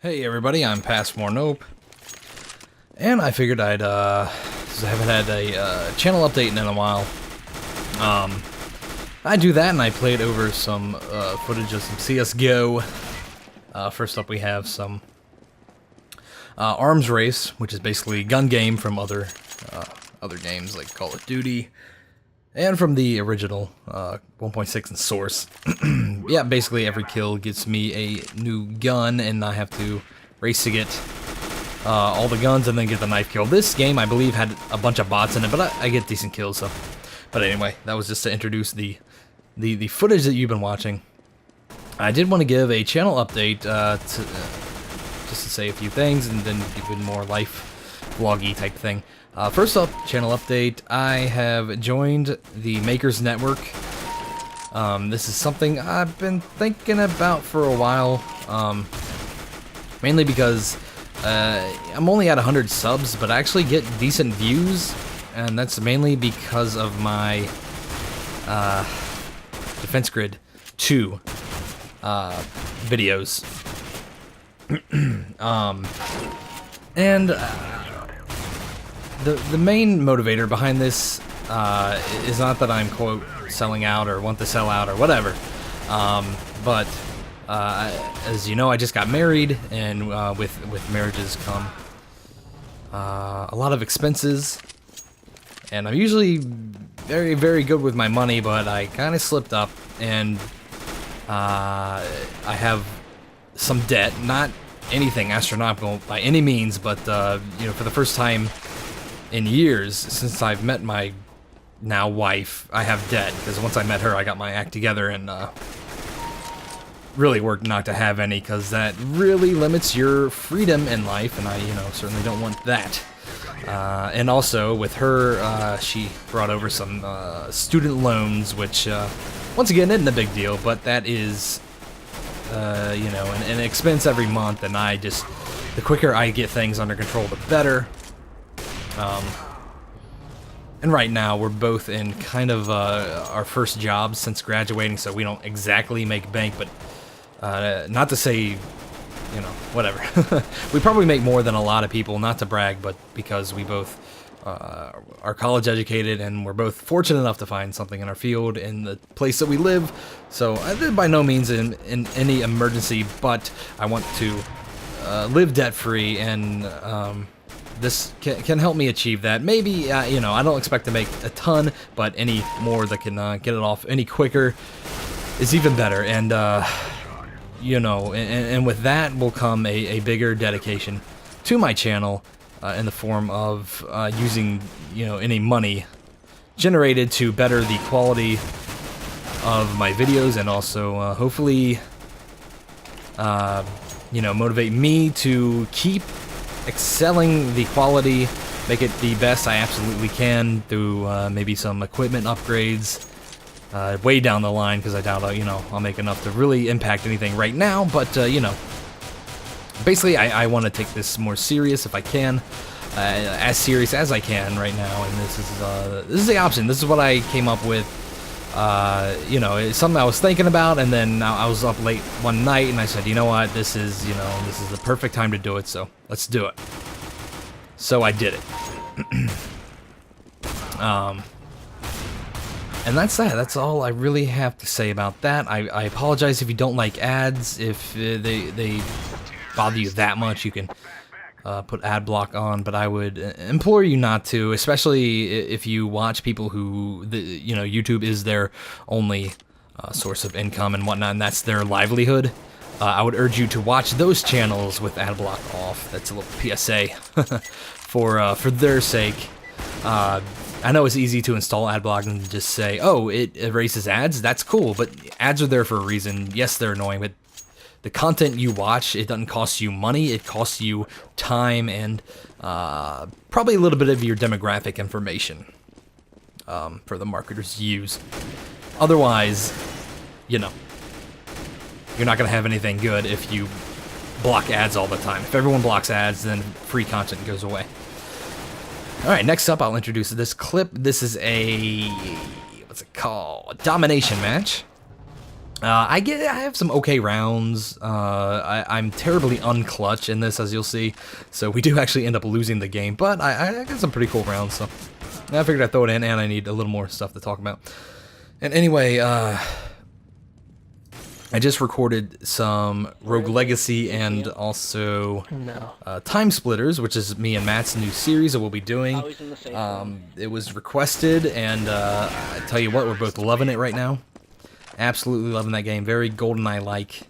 Hey everybody, I'm Past More Nope, and I figured since I haven't had a channel update in a while, I do that and I played over some footage of some CSGO. First up we have some Arms Race, which is basically a gun game from other games like Call of Duty, and from the original 1.6 and Source. Yeah, basically every kill gets me a new gun, and I have to race to get all the guns and then get the knife kill. This game, I believe, had a bunch of bots in it, but I get decent kills, so... But anyway, that was just to introduce the footage that you've been watching. I did want to give a channel update just to say a few things, and then even more life vloggy type thing. First up, channel update, I have joined the Makers Network. This is something I've been thinking about for a while, mainly because I'm only at 100 subs, but I actually get decent views, and that's mainly because of my Defense Grid 2 videos. And the main motivator behind this is not that I'm, quote, selling out or want to sell out or whatever, but as you know, I just got married, and with marriages come a lot of expenses, and I'm usually very, very good with my money, but I kind of slipped up, and I have some debt, not anything astronomical by any means, but you know, for the first time in years since I've met my now wife, I have debt, because once I met her, I got my act together, and really worked not to have any, because that really limits your freedom in life, and I, you know, certainly don't want that. And also, with her, she brought over some student loans, which, once again, isn't a big deal, but that is, you know, an expense every month, and the quicker I get things under control, the better. And right now, we're both in kind of our first jobs since graduating, so we don't exactly make bank, but not to say, you know, whatever. We probably make more than a lot of people, not to brag, but because we both are college educated, and we're both fortunate enough to find something in our field in the place that we live. So by no means in any emergency, but I want to live debt-free, and this can help me achieve that. Maybe, you know, I don't expect to make a ton, but any more that can get it off any quicker is even better. And, you know, and with that will come a bigger dedication to my channel in the form of using, you know, any money generated to better the quality of my videos, and also hopefully, you know, motivate me to keep excelling the quality, make it the best I absolutely can through maybe some equipment upgrades way down the line, because I doubt, you know, I'll make enough to really impact anything right now, but, you know, basically I want to take this more serious if I can, as serious as I can right now, and this is the option. This is what I came up with. You know, it's something I was thinking about, and then I was up late one night, and I said, you know what, this is the perfect time to do it, so let's do it. So I did it. And that's that. That's all I really have to say about that. I apologize if you don't like ads. If they bother you that much, you can put ad block on, but I would implore you not to, especially if you watch people who, you know, YouTube is their only source of income and whatnot, and that's their livelihood. I would urge you to watch those channels with ad block off. That's a little PSA for their sake. I know it's easy to install AdBlock and just say, oh, it erases ads. That's cool, but ads are there for a reason. Yes, they're annoying, but the content you watch, it doesn't cost you money. It costs you time and probably a little bit of your demographic information for the marketers to use. Otherwise, you know, you're not going to have anything good if you block ads all the time. If everyone blocks ads, then free content goes away. Alright, next up I'll introduce this clip. This is a, what's it called? A domination match. I have some okay rounds. I'm terribly unclutch in this, as you'll see. So we do actually end up losing the game, but I got some pretty cool rounds. So I figured I'd throw it in, and I need a little more stuff to talk about. And anyway, I just recorded some Rogue Legacy and also Time Splitters, which is me and Matt's new series that we'll be doing. It was requested, and I tell you what, we're both loving it right now. Absolutely loving that game. Very GoldenEye-like.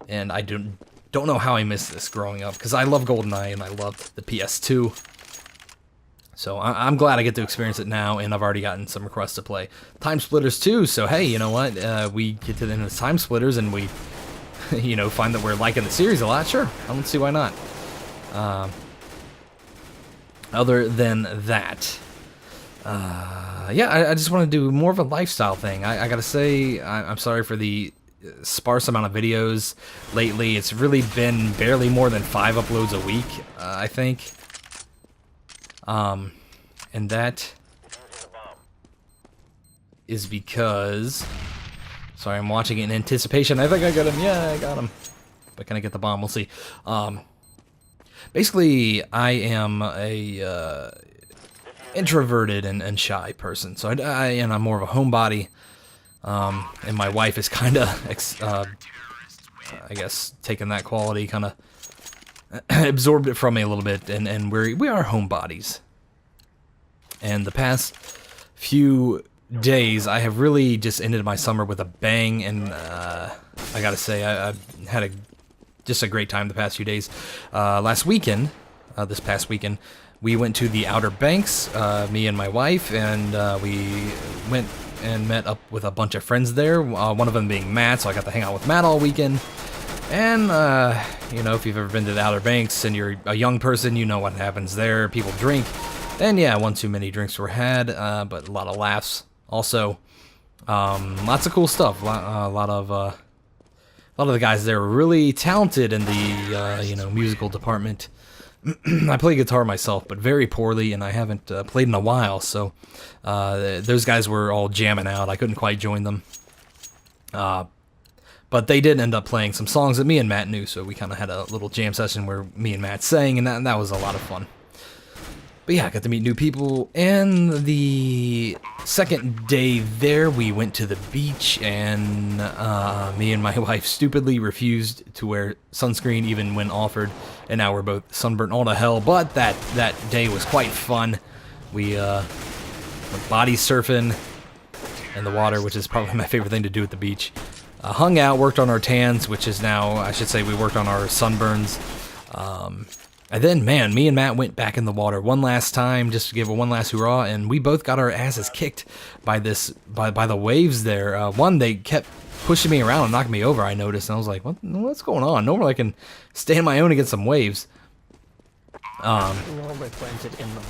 And I don't know how I missed this growing up, because I love GoldenEye and I loved the PS2. So I'm glad I get to experience it now, and I've already gotten some requests to play Time Splitters too. So hey, you know what? We get to the end of the Time Splitters, and we, you know, find that we're liking the series a lot. Sure, I don't see why not. Other than that, yeah, I just want to do more of a lifestyle thing. I gotta say, I'm sorry for the sparse amount of videos lately. It's really been barely more than 5 uploads a week, I think. And that is because, sorry, I'm watching it in anticipation. I think I got him. Yeah, I got him. But can I get the bomb? We'll see. Basically, I am a introverted and shy person. So and I'm more of a homebody. And my wife is kind of, I guess, taking that quality, kind of absorbed it from me a little bit, and we are homebodies. And the past few days, I have really just ended my summer with a bang, and I gotta say, I've had just a great time the past few days. Last weekend, this past weekend, we went to the Outer Banks, me and my wife, and we went and met up with a bunch of friends there, one of them being Matt, so I got to hang out with Matt all weekend. And, you know, if you've ever been to the Outer Banks and you're a young person, you know what happens there. People drink. And yeah, one too many drinks were had, but a lot of laughs. Also, lots of cool stuff. A lot of the guys there were really talented in the, you know, musical department. I play guitar myself, but very poorly, and I haven't played in a while, so those guys were all jamming out. I couldn't quite join them. But they did end up playing some songs that me and Matt knew, so we kind of had a little jam session where me and Matt sang, and that was a lot of fun. But yeah, I got to meet new people, and the second day there, we went to the beach, and me and my wife stupidly refused to wear sunscreen even when offered, and now we're both sunburnt all to hell, but that day was quite fun. We went body surfing in the water, which is probably my favorite thing to do at the beach. Hung out, worked on our tans, which is now, I should say, we worked on our sunburns. And then, man, me and Matt went back in the water one last time, just to give one last hurrah, and we both got our asses kicked by the waves there. One, they kept pushing me around and knocking me over, I noticed, and I was like, what's going on? Normally I can stay on my own against some waves.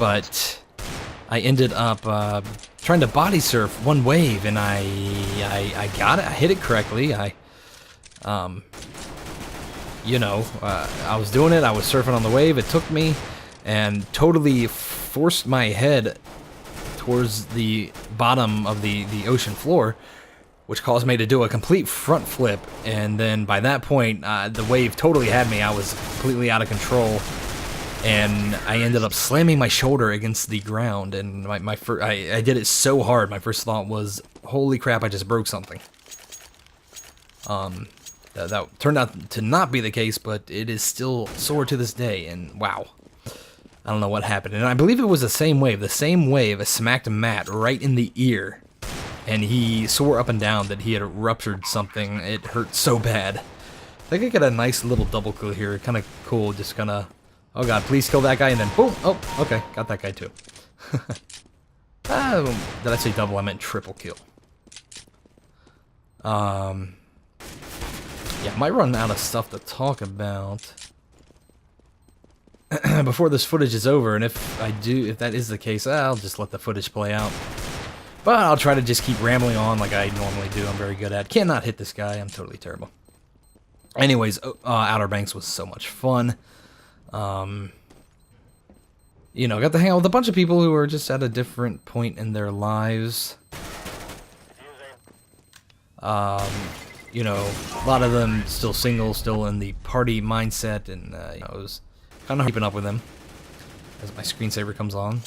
But I ended up trying to body surf one wave, and I got it. I hit it correctly. You know, I was doing it. I was surfing on the wave. It took me and totally forced my head towards the bottom of the ocean floor, which caused me to do a complete front flip. And then by that point, the wave totally had me. I was completely out of control. And I ended up slamming my shoulder against the ground, and I did it so hard. My first thought was, "Holy crap! I just broke something." That turned out to not be the case, but it is still sore to this day. And wow, I don't know what happened. And I believe it was the same wave. The same wave smacked Matt right in the ear, and he swore up and down that he had ruptured something. It hurt so bad. I think I got a nice little double kill here. Kind of cool. Just kind of. Oh god, please kill that guy, and then boom! Oh, okay, got that guy too. Did I say double? I meant triple kill. Yeah, might run out of stuff to talk about before this footage is over, and if that is the case, I'll just let the footage play out. But I'll try to just keep rambling on like I normally do. I'm very good at. Cannot hit this guy. I'm totally terrible. Anyways, Outer Banks was so much fun. You know, got to hang out with a bunch of people who are just at a different point in their lives. you know, a lot of them still single, still in the party mindset, and you know, I was kind of keeping up with them as my screensaver comes on.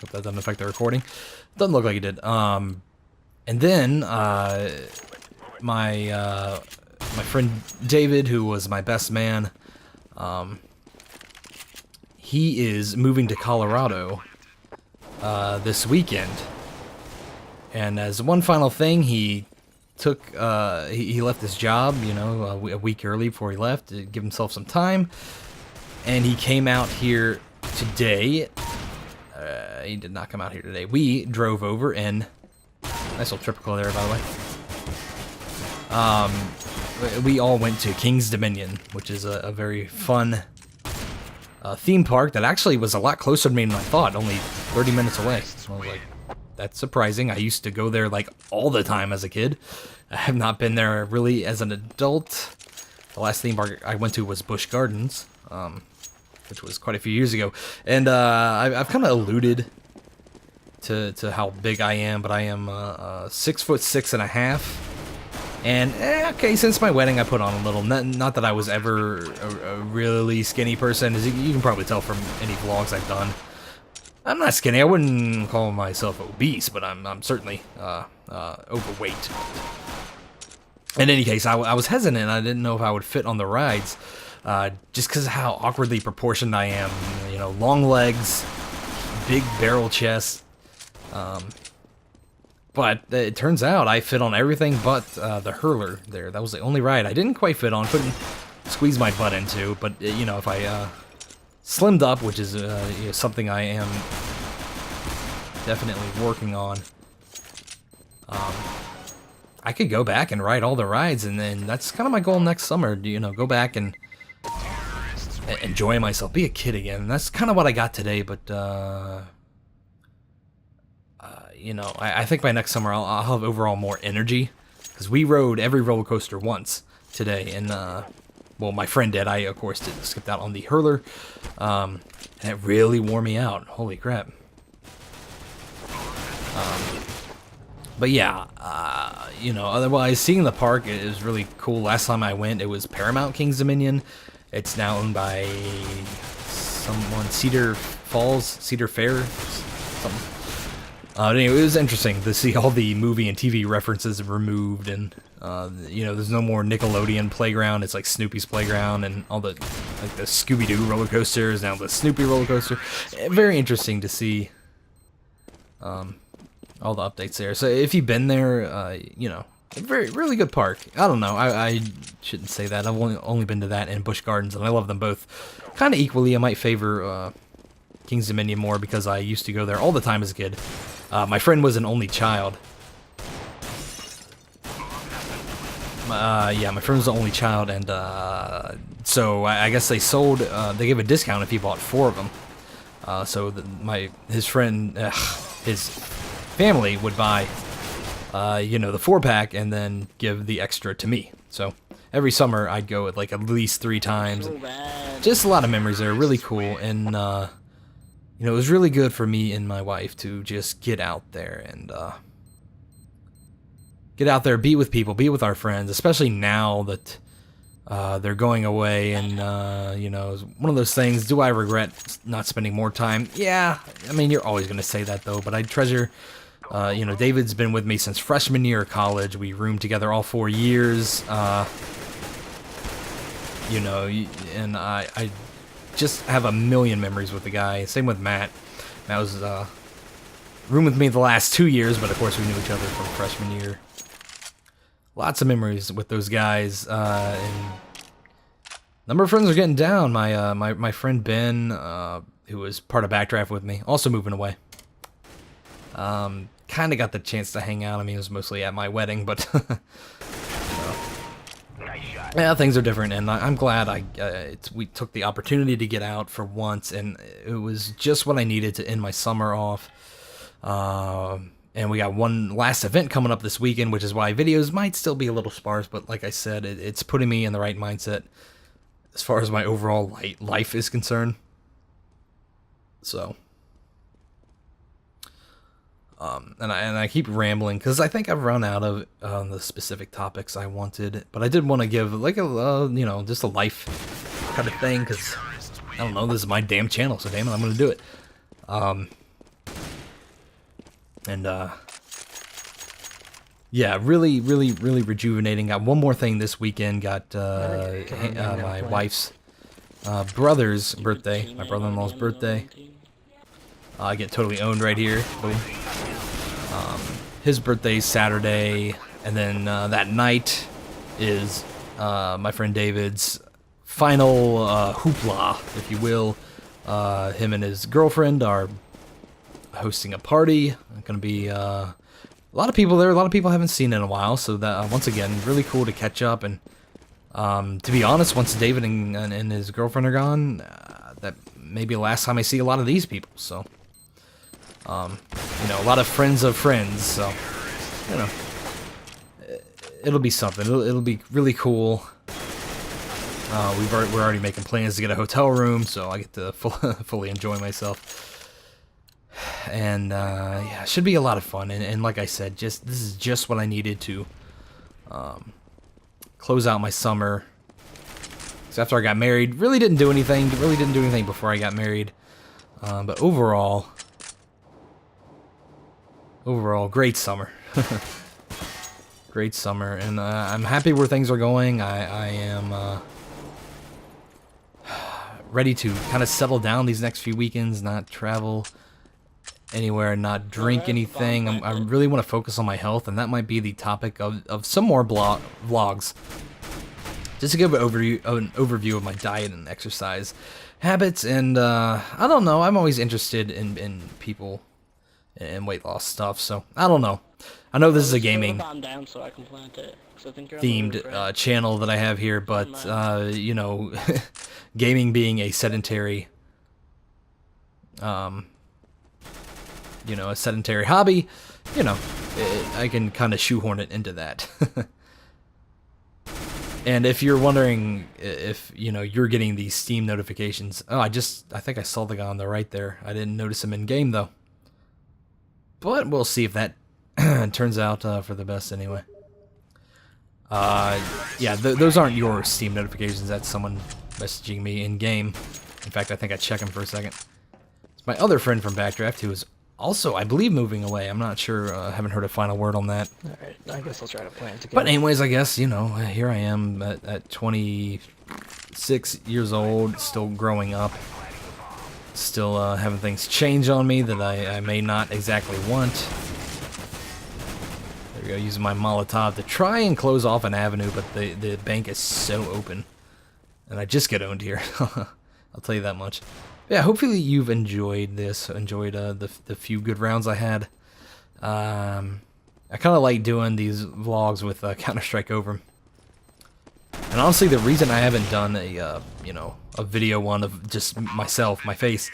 Hope that doesn't affect the recording. Doesn't look like it did. And then my friend David, who was my best man, he is moving to Colorado this weekend. And as one final thing, he took he left his job, you know, a week early before he left to give himself some time, and he came out here today. He did not come out here today. We drove over, and nice little triple there, by the way. We all went to King's Dominion, which is a very fun theme park that actually was a lot closer to me than I thought, only 30 minutes away. So I was like, that's surprising. I used to go there like all the time as a kid. I have not been there really as an adult. The last theme park I went to was Busch Gardens, which was quite a few years ago. And I've kind of alluded to how big I am, but I am 6'6.5". And okay, since my wedding, I put on a little. Not that I was ever a really skinny person, as you can probably tell from any vlogs I've done. I'm not skinny. I wouldn't call myself obese, but I'm certainly overweight. In any case, I was hesitant. I didn't know if I would fit on the rides, just because of how awkwardly proportioned I am. You know, long legs, big barrel chest. But it turns out I fit on everything but the hurler there. That was the only ride I didn't quite fit on. Couldn't squeeze my butt into. But you know, if I slimmed up, which is you know, something I am definitely working on, I could go back and ride all the rides, and then that's kind of my goal next summer. You know, go back and enjoy myself, be a kid again. That's kind of what I got today, but you know, I think by next summer I'll have overall more energy, because we rode every roller coaster once today, and well, my friend did. I of course skipped out on the hurler, and it really wore me out. Holy crap! But yeah, you know, otherwise seeing the park is really cool. Last time I went, it was Paramount King's Dominion. It's now owned by someone, Cedar Fair, something. Anyway, it was interesting to see all the movie and TV references removed, and you know, there's no more Nickelodeon playground. It's like Snoopy's playground, and all the like the Scooby-Doo roller coasters, now the Snoopy roller coaster. Very interesting to see all the updates there. So if you've been there, you know, really good park. I don't know, I shouldn't say that. I've only been to that and Busch Gardens, and I love them both kind of equally. I might favor King's Dominion more because I used to go there all the time as a kid. My friend was an only child. Yeah, my friend was the only child, and so I guess they sold. They gave a discount if you bought 4 of them. So his family would buy, you know, the 4-pack and then give the extra to me. So every summer I'd go at like at least 3 times. Just a lot of memories there, really cool, and you know, it was really good for me and my wife to just get out there and be with people, be with our friends, especially now that they're going away. And you know, it's one of those things. Do I regret not spending more time? Yeah, I mean, you're always going to say that though, but I treasure. You know, David's been with me since freshman year of college. We roomed together all 4 years. You know, and I just have a million memories with the guy. Same with Matt. Matt was roomed with me the last 2 years, but of course we knew each other from freshman year. Lots of memories with those guys. And number of friends are getting down. My friend Ben, who was part of Backdraft with me, also moving away. Kind of got the chance to hang out. I mean, it was mostly at my wedding, but yeah, things are different, and I'm glad we took the opportunity to get out for once, and it was just what I needed to end my summer off. And we got one last event coming up this weekend, which is why videos might still be a little sparse, but like I said, it's putting me in the right mindset as far as my overall life is concerned. So And I keep rambling because I think I've run out of the specific topics I wanted, but I did want to give like a you know, just a life kind of thing, because I don't know, this is my damn channel, so damn it, I'm gonna do it. Yeah, really rejuvenating. Got one more thing this weekend. Got my wife's brother's birthday, my brother-in-law's birthday. I get totally owned right here. Boom. His birthday's Saturday, and then that night is my friend David's final hoopla, if you will. Him and his girlfriend are hosting a party. Gonna be a lot of people there. A lot of people I haven't seen in a while, so that once again, really cool to catch up. And to be honest, once David and his girlfriend are gone, that may be the last time I see a lot of these people. So, you know, a lot of friends of friends. So, you know, it'll be something. It'll be really cool. We're already making plans to get a hotel room, so I get to fully enjoy myself. And yeah, it should be a lot of fun. And like I said, this is just what I needed to close out my summer. So after I got married, really didn't do anything. Really didn't do anything before I got married. But overall, great summer. Great summer, and I'm happy where things are going. I am ready to kind of settle down these next few weekends, not travel anywhere, not drink anything. I really want to focus on my health, and that might be the topic of some more vlogs. Just to give an overview of my diet and exercise habits, and I don't know, I'm always interested in people and weight loss stuff, so I don't know. I know this is a gaming themed channel that I have here, but you know, gaming being a sedentary you know, a sedentary hobby, you know, I can kind of shoehorn it into that. And if you're wondering if, you know, you're getting these Steam notifications, oh, I think I saw the guy on the right there. I didn't notice him in game though. But we'll see if that turns out for the best anyway. Yeah, those aren't your Steam notifications. That's someone messaging me in game. In fact, I think I check him for a second. It's my other friend from Backdraft who is also, I believe, moving away. I'm not sure. I haven't heard a final word on that. Alright, I guess I'll try to plan together. But anyways, I guess, you know, here I am at 26 years old, still growing up. Still having things change on me that I may not exactly want. There we go, using my Molotov to try and close off an avenue, but the bank is so open. And I just get owned here. I'll tell you that much. Yeah, hopefully you've enjoyed this, enjoyed the few good rounds I had. I kind of like doing these vlogs with Counter-Strike over. And honestly, the reason I haven't done a you know, a video one of just myself, my face,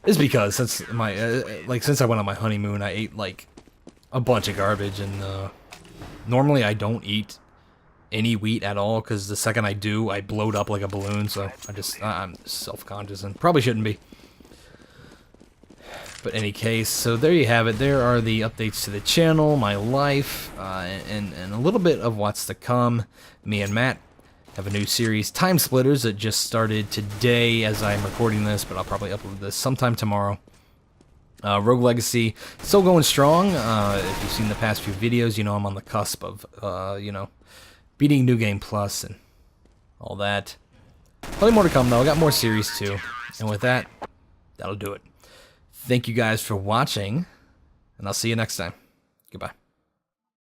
is because since since I went on my honeymoon, I ate like a bunch of garbage, and normally I don't eat any wheat at all, because the second I do, I bloat up like a balloon, so I'm self-conscious and probably shouldn't be. But any case, so there you have it. There are the updates to the channel, my life, and a little bit of what's to come. Me and Matt have a new series, Time Splitters, that just started today as I'm recording this, but I'll probably upload this sometime tomorrow. Rogue Legacy, still going strong. If you've seen the past few videos, you know I'm on the cusp of, you know, beating New Game Plus and all that. Plenty more to come, though. I got more series, too. And with that, that'll do it. Thank you guys for watching, and I'll see you next time. Goodbye.